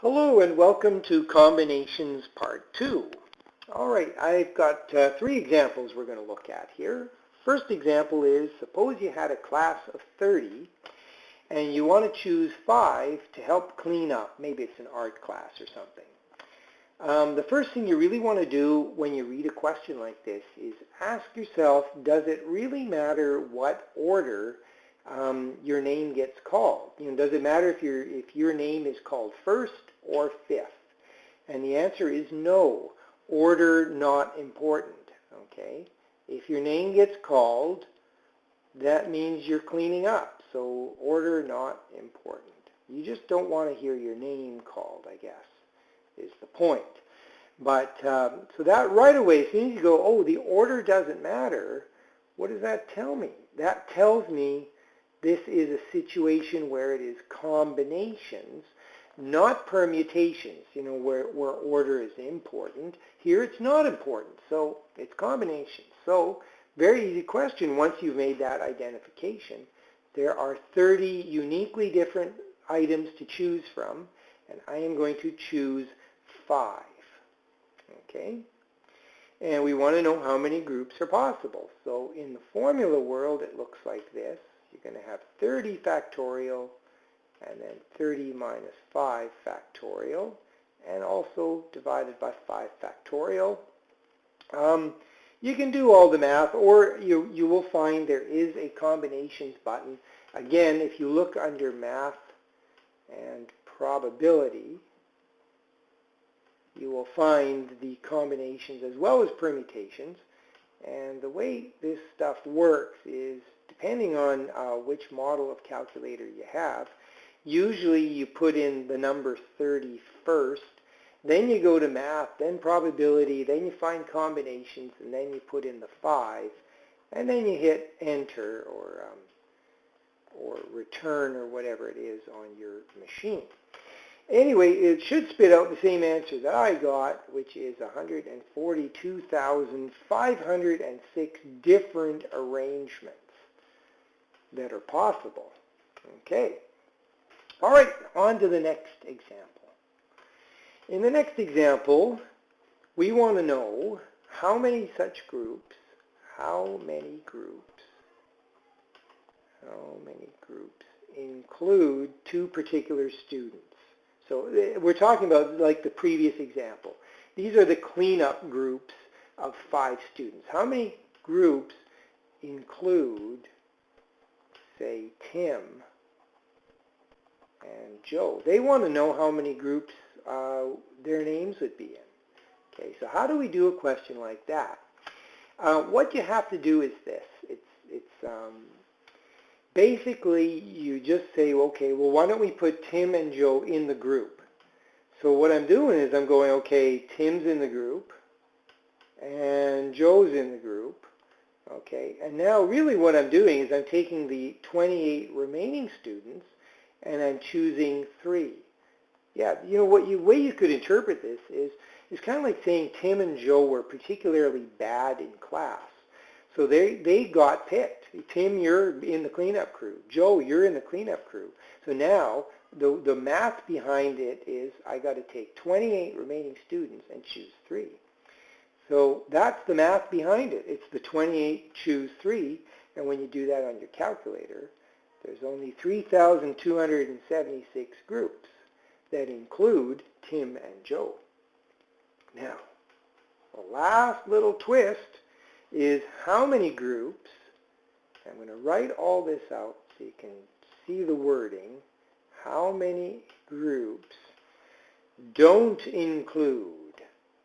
Hello and welcome to Combinations Part 2. All right, I've got three examples we're going to look at here. First example is, suppose you had a class of 30 and you want to choose 5 to help clean up. Maybe it's an art class or something. The first thing you really want to do when you read a question like this is ask yourself, does it really matter what order your name gets called? Does it matter if your name is called first or fifth? And the answer is no. Order not important. Okay? If your name gets called, that means you're cleaning up. So order not important. You just don't want to hear your name called, I guess, is the point. But so that right away, as soon as you go, oh, the order doesn't matter, what does that tell me? That tells me this is a situation where it is combinations, not permutations, where order is important. Here it's not important, so it's combinations. So very easy question once you've made that identification. There are 30 uniquely different items to choose from, and I am going to choose 5. Okay? And we want to know how many groups are possible. So in the formula world, it looks like this. You're going to have 30 factorial, and then 30 minus 5 factorial, and also divided by 5 factorial. You can do all the math, or you will find there is a combinations button. Again, if you look under math and probability, you will find the combinations as well as permutations. And the way this stuff works is, depending on which model of calculator you have, usually you put in the number 30 first, then you go to math, then probability, then you find combinations, and then you put in the 5, and then you hit enter or return or whatever it is on your machine. Anyway, it should spit out the same answer that I got, which is 142,506 different arrangements that are possible. Okay. All right, on to the next example. In the next example, we want to know how many groups include 2 particular students. So we're talking about like the previous example. These are the cleanup groups of 5 students. How many groups include, say, Tim and Joe? They want to know how many groups their names would be in. Okay, so how do we do a question like that? What you have to do is this. Basically, you just say, okay, well, why don't we put Tim and Joe in the group? So what I'm doing is I'm going, okay, Tim's in the group, and Joe's in the group, okay? And now really what I'm doing is I'm taking the 28 remaining students, and I'm choosing 3. Yeah, way you could interpret this is kind of like saying Tim and Joe were particularly bad in class. So they got picked. Tim, you're in the cleanup crew. Joe, you're in the cleanup crew. So now the math behind it is I got to take 28 remaining students and choose 3. So that's the math behind it. It's the 28 choose 3. And when you do that on your calculator, there's only 3,276 groups that include Tim and Joe. Now, the last little twist is how many groups. I'm going to write all this out so you can see the wording. How many groups don't include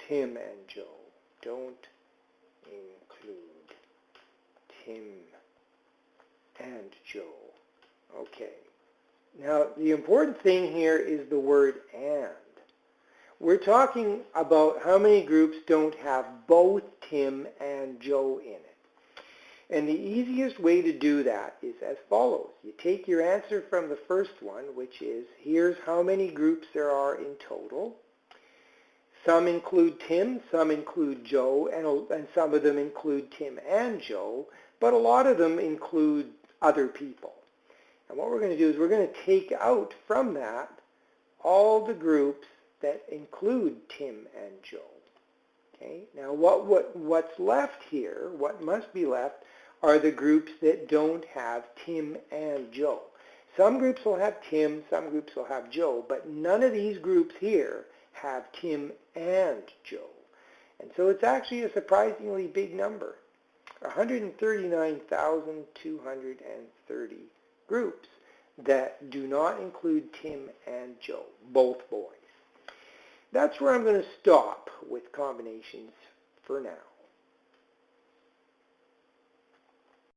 Tim and Joe? Don't include Tim and Joe. Okay. Now, the important thing here is the word and. We're talking about how many groups don't have both Tim and Joe in it. And the easiest way to do that is as follows. You take your answer from the first one, which is, here's how many groups there are in total. Some include Tim, some include Joe, and some of them include Tim and Joe, but a lot of them include other people. And what we're going to do is we're going to take out from that all the groups that include Tim and Joe. Okay, now what's left here, what must be left, are the groups that don't have Tim and Joe. Some groups will have Tim, some groups will have Joe, but none of these groups here have Tim and Joe. And so it's actually a surprisingly big number, 139,230 groups that do not include Tim and Joe, both boys. That's where I'm going to stop with combinations for now.